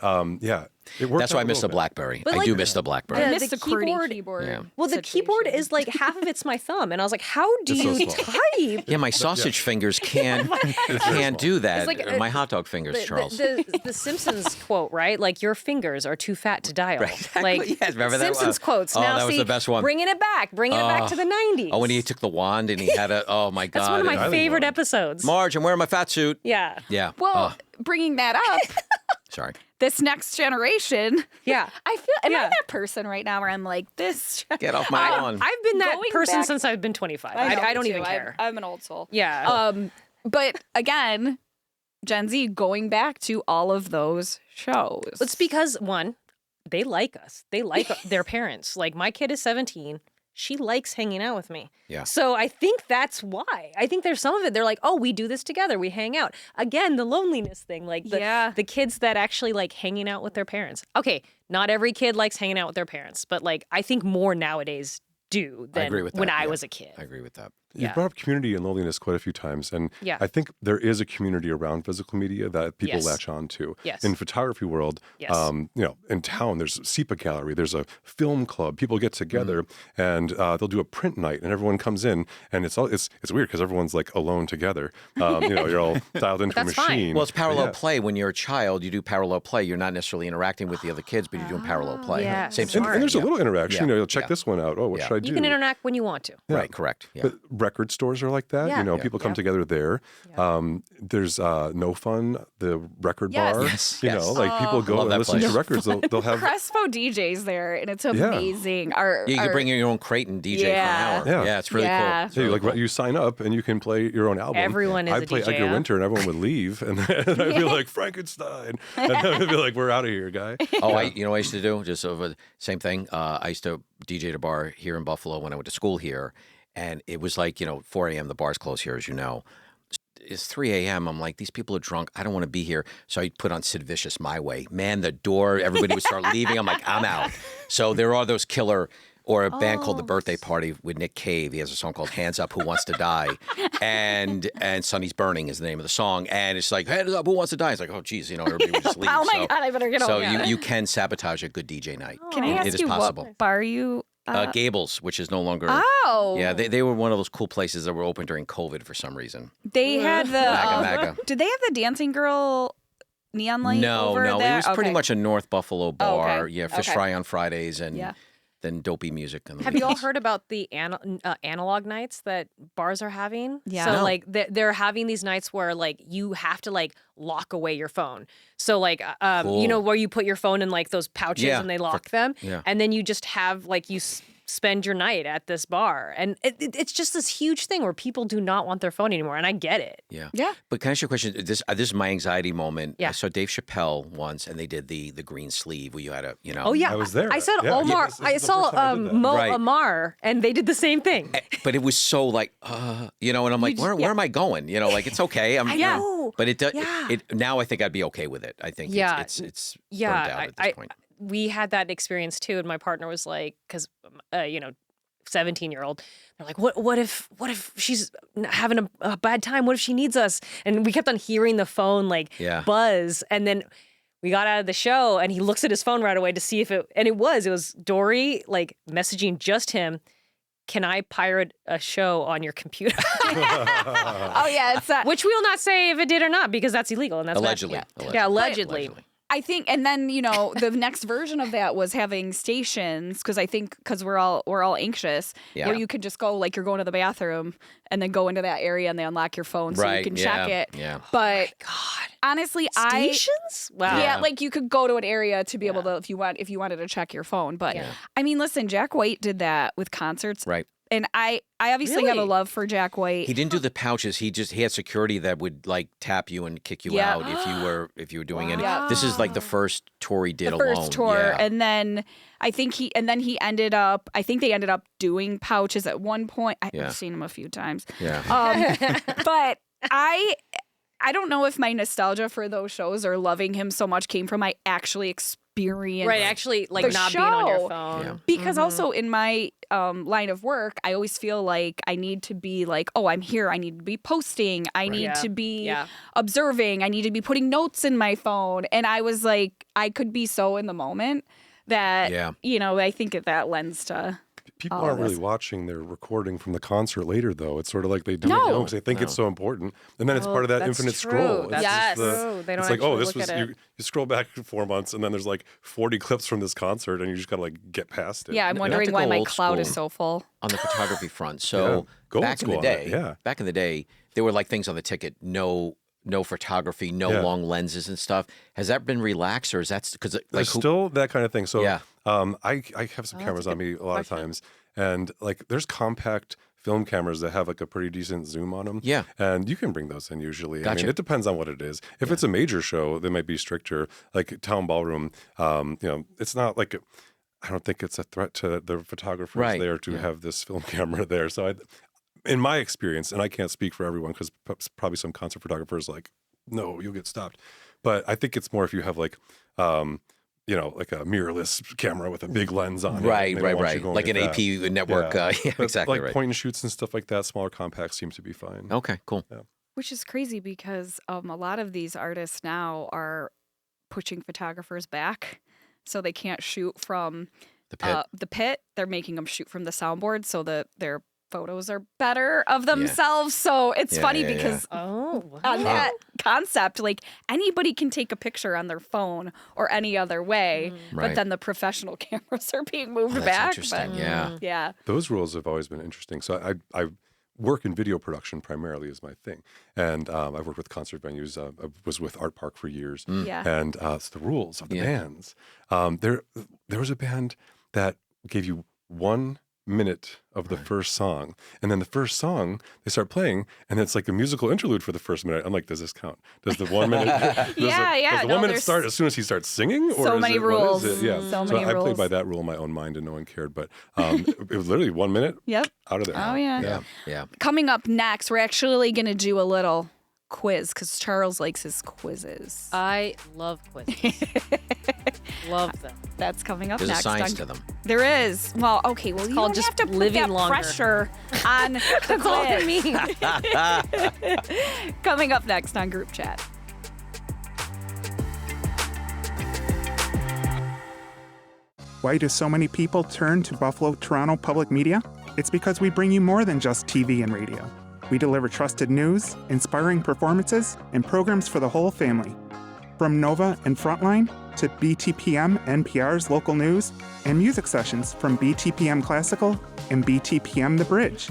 it worked. That's why I out a miss the little bit. BlackBerry. But, I like, do miss the BlackBerry. Yeah, I missed the the QWERTY keyboard- keyboard. Well, the keyboard situation. is like half of it's my thumb, and I was like, "How do It's so you small. type?" Yeah, my sausage fingers can do that. It's like, my hot dog fingers, Charles. The Simpsons quote, right? Like your fingers are too fat to dial. Exactly. Like Yes, remember that Simpsons one? quotes. Oh, Now that was see, the best one. bringing it back to the '90s. Oh, when he took the wand and he had a, oh my God. That's one of my Island favorite one. episodes. Marge, I'm wearing my fat suit. Yeah. Yeah. Well, bringing that up, Sorry. this next generation, Yeah. I feel, am I Yeah. that person right now where I'm like, this? Get off my lawn. I've been that Going person back- since I've been 25. know, I me don't too. even care. I'm an old soul. Yeah. But again, Gen Z going back to all of those shows. It's because one, they like us. They like their parents. Like my kid is 17. She likes hanging out with me. Yeah. So I think that's why. I think there's some of it. They're like, oh, we do this together. We hang out. Again, the loneliness thing. Like the kids that actually like hanging out with their parents. Okay, not every kid likes hanging out with their parents, but like I think more nowadays do I than agree with that. when I yeah. was a kid. I agree with that. You brought up community and loneliness quite a few times, and Yeah. I think there is a community around physical media that people Yes. latch on to. Yes. In photography world, Yes. in town, there's SEPA Gallery, there's a film club. People get together and they'll do a print night, and everyone comes in, and it's weird because everyone's like alone together. You're all dialed into a that's fine. machine. Well, it's parallel Yeah. play. When you're a child, you do parallel play. You're not necessarily interacting with the other kids, but you're doing parallel play. yeah. Same And, sort of and there's a thing, little interaction. Yeah. You'll check Yeah. this one out. Oh, what Yeah. should I do? You can interact when you want to. yeah. Right, correct. Yeah. But record stores are like that. Yeah. You know, Yeah. people come together there. There's No Fun, the record Yes. bar. Yes, You yes. know, like people go Love and that listen to place. records. They'll have Crespo DJs there, and it's amazing. Yeah, you can bring in your own crate and DJ Yeah. for an hour. Yeah. It's really Yeah. cool. It's Yeah, really like cool. you sign up and you can play your own album. Everyone is I'd a play DJ, Edgar huh? Winter and everyone would leave, and then I'd be like Frankenstein, and I'd be like, "We're out of here, guy." Oh, what I used to do? Just over the same thing. I used to DJ at a bar here in Buffalo when I went to school here, and it was like 4 a.m. The bars close here, as you know. it's 3 a.m. I'm like, these people are drunk. I don't want to be here. So I put on Sid Vicious My Way. Man, the door, everybody would start leaving. I'm like, I'm out. So there are those killer, or a band called The Birthday Party with Nick Cave. He has a song called Hands Up, Who Wants to Die? And Sonny's Burning is the name of the song. And it's like, Hands Up, Who Wants to Die? It's like, oh, geez, everybody would just leave. Oh my God, I better get so over. you can sabotage a good DJ night. Can I ask it is you possible. what bar you? Gables, which is no longer. Oh. Yeah, they were one of those cool places that were open during COVID for some reason. They had the. MAGA. Did they have the dancing girl neon light? No, over no. there? It was pretty much a North Buffalo bar. okay. Yeah, fish fry on Fridays and then dopey music. On the Have you all heard about the analog nights that bars are having? Yeah. So No. like they're having these nights where like you have to like lock away your phone. So like Cool. where you put your phone in like those pouches Yeah. and they lock them, yeah. and then you just have like you spend your night at this bar, and it's just this huge thing where people do not want their phone anymore, and I get it. Yeah. Yeah. But can I ask you a question? This is my anxiety moment. Yeah. I saw Dave Chappelle once, and they did the green sleeve where you had a, Oh yeah, I was there. I saw Yeah. Omar. This is I the saw first time I did that. Mo Right. Amar, and they did the same thing. But it was so like, and I'm like, where am I going? Like it's okay. I know. But it does. Yeah. It now I think I'd be okay with it. I think Yeah. it's burnt Yeah, out at this point. we had that experience too, and my partner was like, because 17-year-old, they're like, what if she's having a bad time? What if she needs us? And we kept on hearing the phone like buzz, and then we got out of the show, and he looks at his phone right away to see if it was Dory like messaging just him. Can I pirate a show on your computer? Oh yeah, it's that. Which we will not say if it did or not, because that's illegal, and that's bad. Allegedly. Yeah, allegedly. I think, and then the next version of that was having stations, because we're all anxious, where you could just go like you're going to the bathroom and then go into that area and they unlock your phone so you can check it. Yeah. But God, honestly, stations? Wow. Yeah, like you could go to an area to be able to if you wanted to check your phone. But I mean, listen, Jack White did that with concerts, Right. And I obviously have a love for Jack White. He didn't do the pouches. He had security that would like tap you and kick you out if you were doing any. This is like the first tour he did alone. First tour, Yeah. and then I think they ended up doing pouches at one point. I've seen him a few times. Yeah. But I don't know if my nostalgia for those shows or loving him so much came from my actually experienced Right, actually, like the not being on your show. phone. Yeah. Because also in my line of work, I always feel like I need to be like, oh, I'm here. I need to be posting. I need to be observing. I need to be putting notes in my phone. And I was like, I could be so in the moment that, I think that lends to. People aren't really watching their recording from the concert later, though. It's sort of like they do it now because they think it's so important, and then it's part of that infinite scroll. That's It's just true. They don't it's like, oh, actually this look was at it. you scroll back 4 months, and then there's like 40 clips from this concert, and you just gotta like get past it. Yeah, I'm Not wondering to why go my old cloud is school. so full. On the photography front. So Go back in old the school on day, that, back in the day, there were like things on the ticket, no photography, no long lenses and stuff. Has that been relaxed, or is that because like There's still that kind of thing. So Yeah. I have some cameras on me a lot of times, and like there's compact film cameras that have like a pretty decent zoom on them. Yeah. And you can bring those in usually. I Gotcha. mean, it depends on what it is. If it's a major show, they might be stricter. Like Town Ballroom, it's not like I don't think it's a threat to the photographers there to have this film camera there. So in my experience, and I can't speak for everyone because probably some concert photographers like, no, you'll get stopped. But I think it's more if you have like, like a mirrorless camera with a big lens on it. Right. and they don't want you going Like an at AP that. network. Yeah, But exactly like right. point and shoots and stuff like that, smaller compacts seem to be fine. Okay, cool. Which is crazy because a lot of these artists now are pushing photographers back. So they can't shoot from The pit. They're making them shoot from the soundboard so that their photos are better of themselves. So it's funny because on that concept, like anybody can take a picture on their phone or any other way, but then the professional cameras are being moved That's back. interesting. But, yeah. Those rules have always been interesting. So I work in video production primarily is my thing. And I've worked with concert venues. I was with Art Park for years. Yeah. And it's the rules of the bands. There was a band that gave you 1 minute of the first song. And then the first song, they start playing, and it's like a musical interlude for the first minute. I'm like, does this count? Does the 1 minute does the 1 minute start as soon as he starts singing? Or so is many it, rules. What is it? Yeah. So So many I played rules. by that rule in my own mind and no one cared. But it was literally 1 minute Yep. out of there. Oh, yeah. Yeah. Coming up next, we're actually going to do a little quiz because Charles likes his quizzes. I love quizzes. Love them. That's coming up There's next. a science to them. There is. Well, okay. Well, you called don't just have to put living that longer. pressure on the That's all I quiz. mean. Coming up next on Group Chat. Why do so many people turn to Buffalo Toronto Public Media? It's because we bring you more than just TV and radio. We deliver trusted news, inspiring performances, and programs for the whole family. From Nova and Frontline to BTPM NPR's local news and music sessions from BTPM Classical and BTPM The Bridge.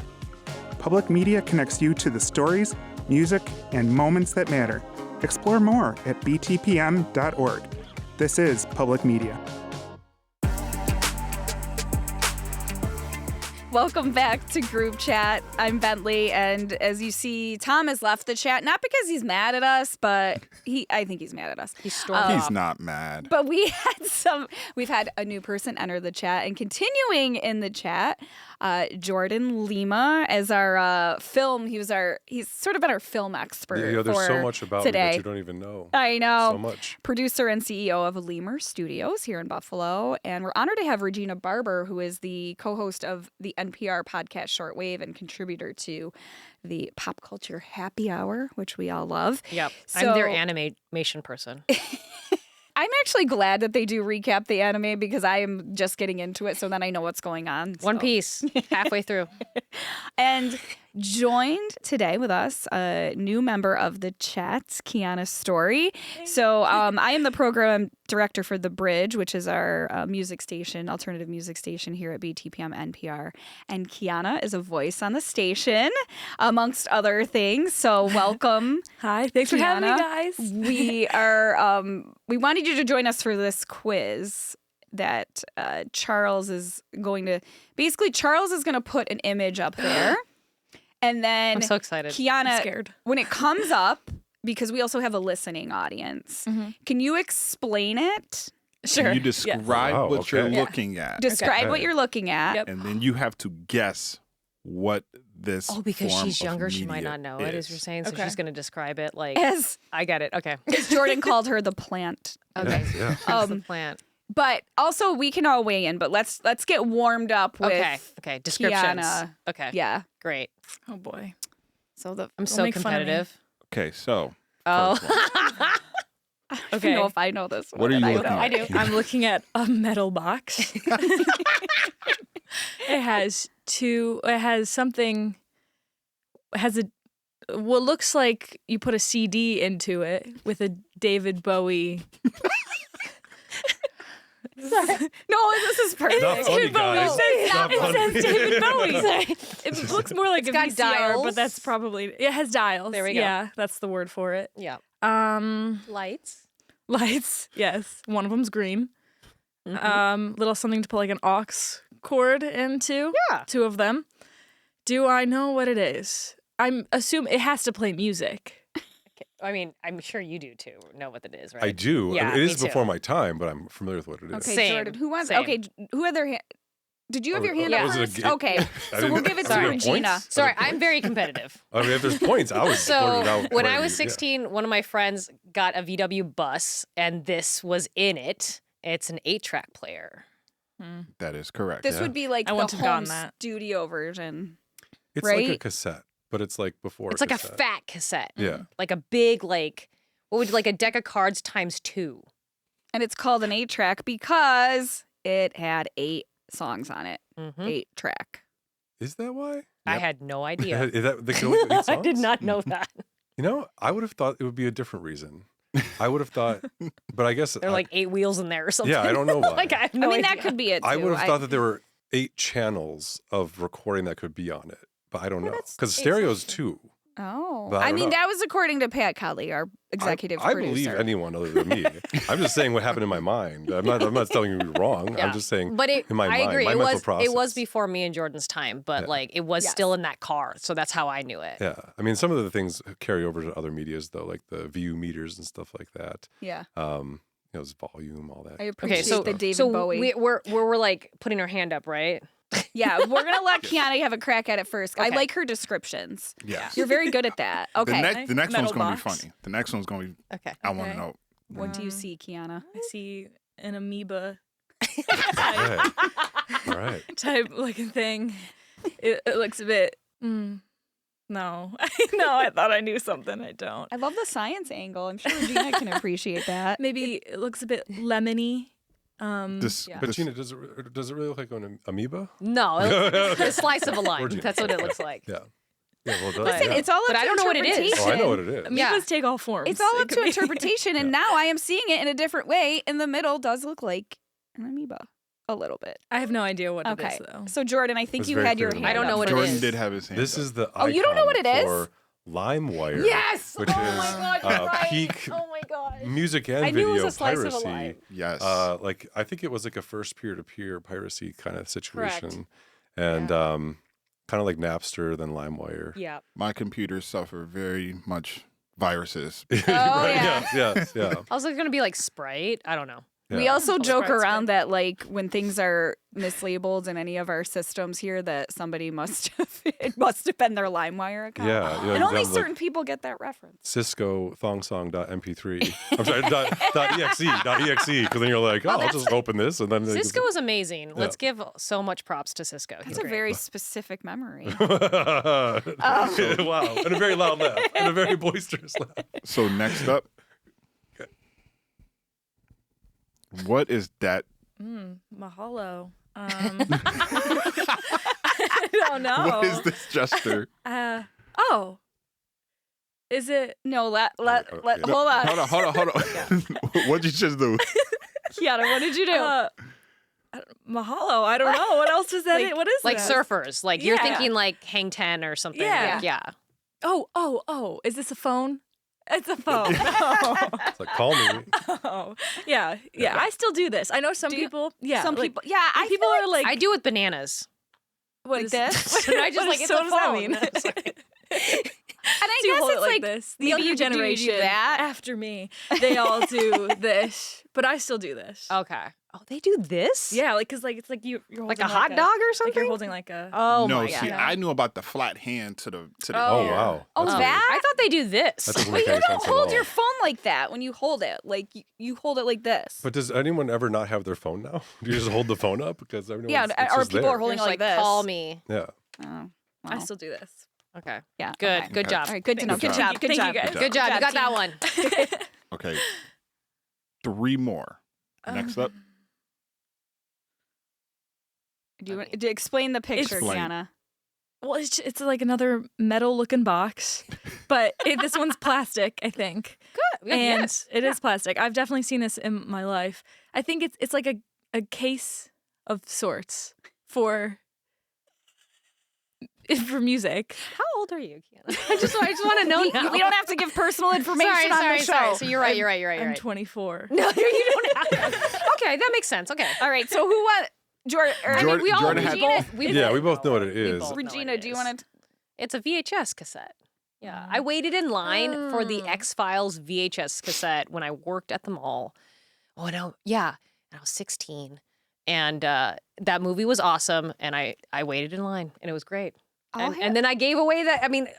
Public media connects you to the stories, music, and moments that matter. Explore more at btpm.org. This is Public Media. Welcome back to Group Chat. I'm Bentley, and as you see, Tom has left the chat, not because he's mad at us, but I think he's mad at us. He's stormed off. He's not mad. But we've had a new person enter the chat, and continuing in the chat, Jordan Lima as our film. He's sort of been our film expert. Yeah, there's for so much about today. me that you don't even know. I know. So much. Producer and CEO of Lemur Studios here in Buffalo. And we're honored to have Regina Barber, who is the co-host of the NPR podcast Shortwave and contributor to the Pop Culture Happy Hour, which we all love. Yep. So, I'm their animation person. I'm actually glad that they do recap the anime because I am just getting into it, so then I know what's going on. One Piece, halfway through. And joined today with us a new member of the chat, Kiana Story. So I am the program director for The Bridge, which is our music station, alternative music station here at BTPM NPR. And Kiana is a voice on the station, amongst other things. So welcome. Hi, thanks for having me, guys. We are we wanted you to join us for this quiz that Charles is going to put an image up there. And then I'm so excited. Kiana, I'm scared. when it comes up, because we also have a listening audience, can you explain it? Sure. Can you describe Oh, what you're okay. looking at? Describe what Okay. you're looking at. Yep. And then you have to guess what this Oh, because form she's of younger, she might media not know it, as you're saying. So Okay. she's going to describe it like, As I get it. Okay. Jordan called her the plant. Okay. Yeah. That's the plant. But also we can all weigh in, but let's get warmed up with Okay. Descriptions. Kiana. Okay. Yeah. Great. Oh boy. So the I'm so make fun of me. competitive. Okay, so Oh. first one. I Okay. don't know if I know this one. What are you I looking know. at? I do. I'm looking at a metal box. It has what looks like you put a CD into it with a David Bowie. No, this is perfect. Not funny, guys. It says David Bowie. It looks more like a got VCR, dials. but that's probably it has dials. There we go. Yeah, that's the word for it. Yeah. Lights. Yes. One of them's green. Little something to put like an aux cord into. Yeah. Two of them. Do I know what it is? I'm assume it has to play music. I mean, I'm sure you do too. Know what it is, right? I do. Yeah, I mean, it is me before too. my time, but I'm familiar with what it is. Okay, Same. Jordan. Who wants? Same. Okay, who had their hand? Did you have your hand yeah. up Was it a first? game? Okay, I so didn't- we'll give it to Are there Regina. points? Sorry, Are there I'm very competitive. I mean, if there's points, I was So without when I quite was a- yeah. 16, one of my friends got a VW bus, and this was in it. It's an 8-track player. That is correct. This Yeah. would be like I the wouldn't have home gotten that. studio version. It's like a right? cassette, but it's like before. It's like a cassette. fat cassette. Yeah. Like a big, like, what would like a deck of cards times 2. And it's called an 8-track because it had 8 songs on it. Mm-hmm. 8-track. Is that why? I had no idea. Is that they can only play 8 I did songs? not know that. You know, I would have thought it would be a different reason. I would have thought, but I guess There are like 8 wheels in there or something. yeah, I don't know why. Like I have no I mean, idea. that could be it too. I would have thought that there were 8 channels of recording that could be on it, but I don't know that's because 8 stereo's songs. 2. Oh, But I I don't mean, know. that was according to Pat Colley, our executive I producer. believe anyone other than me. I'm just saying what happened in my mind. I'm not telling you you're wrong. Yeah. I'm just saying But it, in my I mind, agree. my It mental was process. it was before me and Jordan's time, but Yeah. like it was Yes. still in that car, so that's how I knew it. Yeah, I mean, some of the things carry over to other medias though, like the VU meters and stuff like that. Yeah. his volume, all that. I appreciate so the David so Bowie. we're like putting our hand up, right? Yeah, we're gonna let Kiana have a crack at it first. I Okay. like her descriptions. Yes. You're very good at that. Okay. The next Metal one's going to be box. funny. The next one's going to be, Okay. I want to Okay. know. What do you see, Kiana? I see an amoeba Okay. All right. type looking thing. It looks a bit. No, no. I thought I knew something. I don't. I love the science angle. I'm sure Gina can appreciate that. Maybe it looks a bit lemony. This, But this- Gina, does it really look like an amoeba? No, a slice of a lime. Gina. That's what it looks like. Yeah. Yeah, well, it does. Listen, yeah. it's all up But to I don't know what it is. interpretation. Oh, I know what it is. Amoebas Yeah. take all forms. It's all It up could to be- interpretation, and now I am seeing it in a different way. In the middle does look like an amoeba, a little bit. I have no idea what Okay. it is though. So Jordan, I think It's you very had your clear hand to me. I don't know up what it first. Jordan is. did have his hand This up. is the Oh, you don't know what it icon is? for LimeWire. Yes! Which Oh is my God, you're right. peak Oh my God. music and I knew it was video a slice of a piracy. lime. Yes. Like I think it was like a first peer-to-peer piracy kind of situation, Correct. and kind of like Napster, then LimeWire. Yeah. My computers suffer very much viruses. Oh, yeah. Yes, yeah. I was like, going to be like Sprite. I don't know. We Yeah. also Oh, joke Sprite's around good. that, like, when things are mislabeled in any of our systems here, that somebody must have it must have been their LimeWire account. Yeah, you know, and only you have, like, certain people get that reference. Cisco thongsong.mp3. I'm sorry, .exe, because then you're like, oh, I'll just open this, and then Cisco is amazing. Let's give so much props to Cisco. He's That's a great. very specific memory. wow, and a very loud laugh, and a very boisterous laugh. So next up, what is that? Mahalo. I don't know. What is this gesture? Oh. Is it? No, hold No, on. Hold on. What'd you just do? Kiana, what did you do? Mahalo. I don't know. What else is that? Like- What is Like that? surfers. Like you're Yeah. thinking like Hang 10 or something. Yeah. Like, yeah. Oh. Is this a phone? It's a phone. It's like, call me. Oh. Yeah. I still do this. I know some Do you? people. Yeah. Some like, people. Yeah, I people feel are like, I do with bananas. what like is this? And I just what like, is- it's so a what does that phone. mean? And I So you guess hold it's it like this. The maybe younger you do generation that. after me, they all do this, but I still do this. Okay. Oh, they do this? Yeah, like because it's like you're Like holding a hot dog or Like something? you're holding like a. Oh no, my see, God. I knew about the flat hand to the. Oh, ear. wow. Oh, That's that? I thought they do this. That doesn't But make you any don't sense at hold all. your phone like that when you hold it. Like you hold it like this. But does anyone ever not have their phone now? Do you just hold the phone up because everyone? Yeah, it's or just people there. are holding Just it like this. Call me. Yeah. Oh, I wow. still do this. Okay. Yeah. Good. okay. Good job. All right. Good to know. Good Good job. job. Good Thank you, job. guys. Good job. You got that team. one. Okay. 3 more. Next up. Do you want to explain the picture, Explain. Kiana? Well, it's like another metal looking box, but this one's plastic, I think. Good. And Yes. it is plastic. I've definitely seen this in my life. I think it's like a case of sorts for music. How old are you, Kiana? I just want to know now. We don't have to give personal information on the show. Sorry. So you're right. I'm Right. 24. No, you don't have to. Okay, that makes sense. Okay. All right. So who won? Jordan. I mean, we all Jordan had- We both know what it We is. both know Regina, what it do you is. want to? It's a VHS cassette. Yeah, I waited in line for the X-Files VHS cassette when I worked at the mall. Oh no, yeah, and I was 16, and that movie was awesome, and I waited in line, and it was great. And then I gave away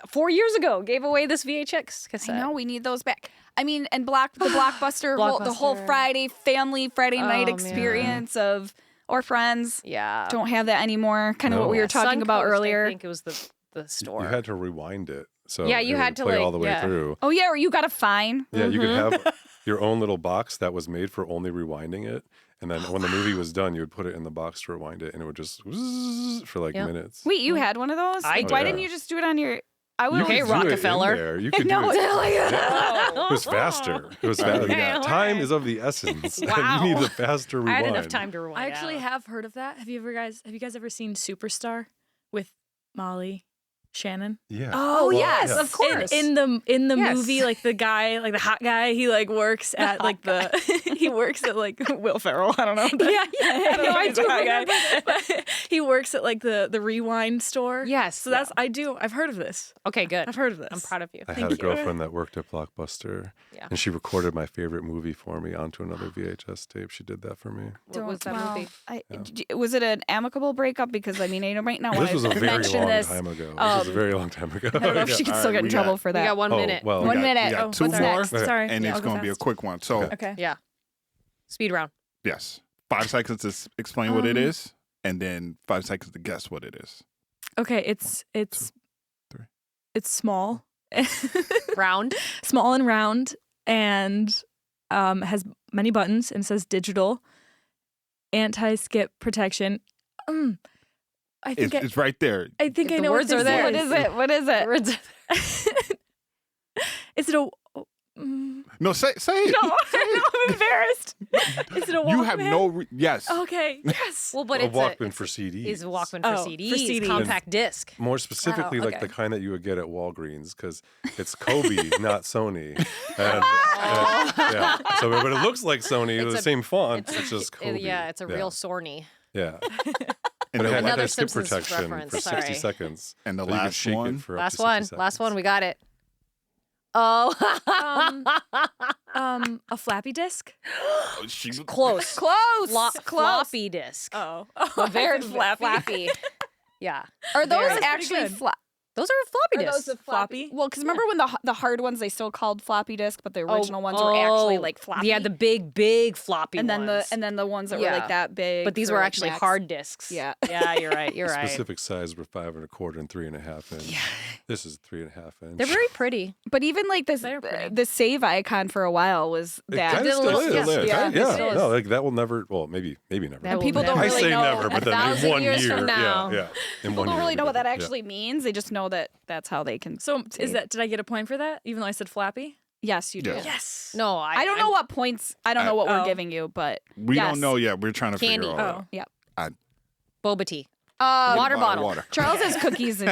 4 years ago, gave away this VHS cassette. I know we need those back. I mean, and the Blockbuster, the whole Blockbuster. Friday night Oh, man. experience of or friends Yeah, don't have that anymore. Kind of No. what we were talking about Suncoast, earlier. I think it was the store. You had to rewind it. So Yeah, you it had would to, play like, all the way yeah. through. Oh yeah, or you got a fine. Yeah, you could have your own little box that was made for only rewinding it. And then when the movie was done, you would put it in the box to rewind it, and it would just for like Yep. minutes. Wait, you had one of those? I Like, why did. didn't you just do it on your? I would. You Okay, could do it in Rockefeller. there. You could No, do it. it's It was faster. It was faster. Okay, Yeah. all Time right. is of the essence. Wow. You need the faster I rewind. had enough time to rewind. I actually out. have heard of that. Have you guys ever seen Superstar with Molly Shannon. Yeah. Oh, Well, yes, yeah. of course. In the Yes. movie, like the guy, like the hot guy, he like works at like the he works at like Will Ferrell. I don't know. I don't know if he's a hot guy, but he works at like the rewind store. Yes. So that's I've heard of this. Okay, good. I've heard of this. I'm proud of you. I had a girlfriend that worked at Blockbuster, Yeah. and she recorded my favorite movie for me onto another VHS tape. She did that for me. What was that movie? Was it an amicable breakup? Because I mean, I might not want This was a to very mention long this. time ago. This was a very long time ago. I don't know if she could still get in trouble for We that. got 1 minute. Oh, well, One We minute. got two what's more, next? Sorry. and Yeah, it's I'll go going to be a fast. quick one. So, Okay. Yeah. Speed round. yes, 5 seconds to explain what it is, and then 5 seconds to guess what it is. Okay, it's three. it's small, Round. small and round, and has many buttons and says digital, anti-skip protection. I think It's right there. I think I The know words what are this there. What is it? What is it? Words. Is it a? No, say it. No, I'm embarrassed. Is it a Walkman? You have no. Yes. Okay. Yes. Well, but A it's Walkman for CDs. Is a Walkman Oh, for for CDs, CDs. compact disc. More specifically, like okay. the kind that you would get at Walgreens, because it's Kobe, not Sony. And, yeah. So, but it looks like Sony, It's the a- same font. It's just Kobe. Yeah, it's a real Sorny. Yeah. And But it the, had Another anti-skip Simpsons protection reference, for 60 sorry. seconds. and the So you could last shake one. it for up Last to 60 one. seconds. Last one. We got it. Oh. A flappy disk. She was Close. Close. Close. Close. Floppy disk. Oh, Very flappy. flappy. Yeah. Are those Very- actually good. Those are floppy Are disks. those floppy? Well, because remember when the hard ones they still called floppy disk, but the original ones were actually like floppy. Yeah, the big floppy and then ones. the ones that were Yeah. like that big. But these for, were like, actually Macs. hard disks. Yeah. Yeah, you're right. You're right. Specific size were 5 1/4 and 3 1/2 inch. Yeah. This is 3 1/2 inch. They're very pretty. But even like this, They're pretty. the save icon for a while was It that. kind of still is. Yes. Yeah. Yeah. It is. No, like that will never. Well, maybe never. That will people don't I really say know never, but then in 1,000 1 years year, from now. yeah. In People 1 don't year, really know what that yeah. actually means. They just know that that's how they can. So save. is that? Did I get a point for that? Even though I said flappy. Yes, you do. Yeah. Yes. No, I don't know what points. I don't know what we're Oh. giving you, but We yes. don't know yet. We're trying to Candy. figure all that. Oh. Boba tea. Water Water bottle. Water. Charles has cookies in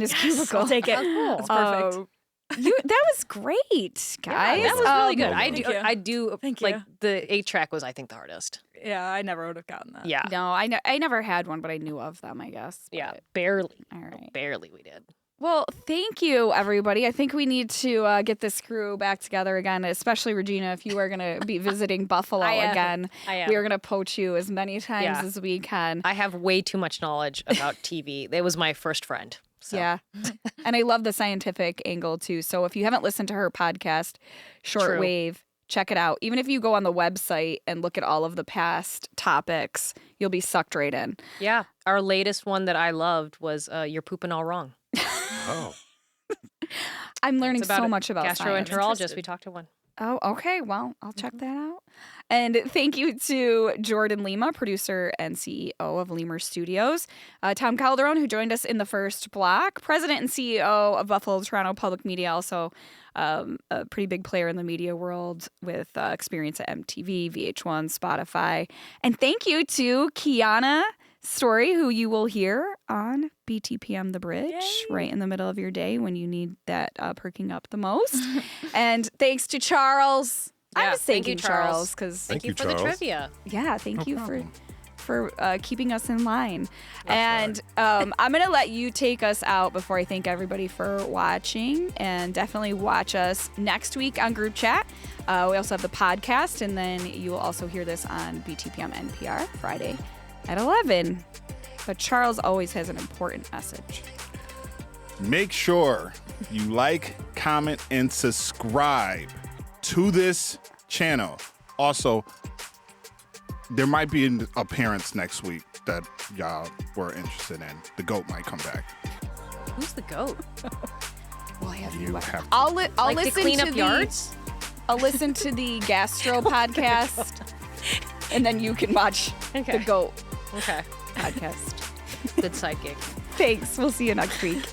his cubicle. I'll take it. cool. That's perfect. That was great, guys. That was really good. Thank you. I do Thank like you. the 8-track was I think the hardest. Yeah, I never would have gotten that. Yeah. No, I never had one, but I knew of them. I guess. Yeah, but- barely. All right. Barely we did. Well, thank you, everybody. I think we need to get this crew back together again, especially Regina. If you are going to be visiting Buffalo I am. again, I am. we are going to poach you as many times Yeah. as we can. I have way too much knowledge about TV. It was my first friend. So. Yeah. And I love the scientific angle too. So if you haven't listened to her podcast, Shortwave, check it out. Even if you go on the website and look at all of the past topics, you'll be sucked right in. Yeah. Our latest one that I loved was You're Pooping All Wrong. Oh. I'm learning It's about so a much about science. gastroenterologist. We talked to one. Oh, okay. Well, I'll check that out. And thank you to Jordan Lima, producer and CEO of Lemur Studios, Tom Calderon, who joined us in the first block, president and CEO of Buffalo Toronto Public Media, also a pretty big player in the media world with experience at MTV, VH1, Spotify. And thank you to Kiana Story, who you will hear on BTPM The Bridge right in the middle of your day when you need that perking up the most. And thanks to Charles. I'm Yeah, just thank thanking you, Charles. Charles because Thank you you, for the Charles. trivia. yeah, thank you problem. for keeping us in line. And I'm gonna let you take us out before I thank everybody for watching, and definitely watch us next week on Group Chat. We also have the podcast, and then you will also hear this on BTPM NPR Friday at 11. But Charles always has an important message. Make sure you like, comment, and subscribe to this channel. Also, there might be an appearance next week that y'all were interested in. The GOAT might come back. Who's the goat? Well, I have You have to. I'll Like listen to clean to up the yards? I'll listen to the Gastro podcast, and then you can watch the GOAT Okay. podcast. Good psychic. Thanks. We'll see you next week.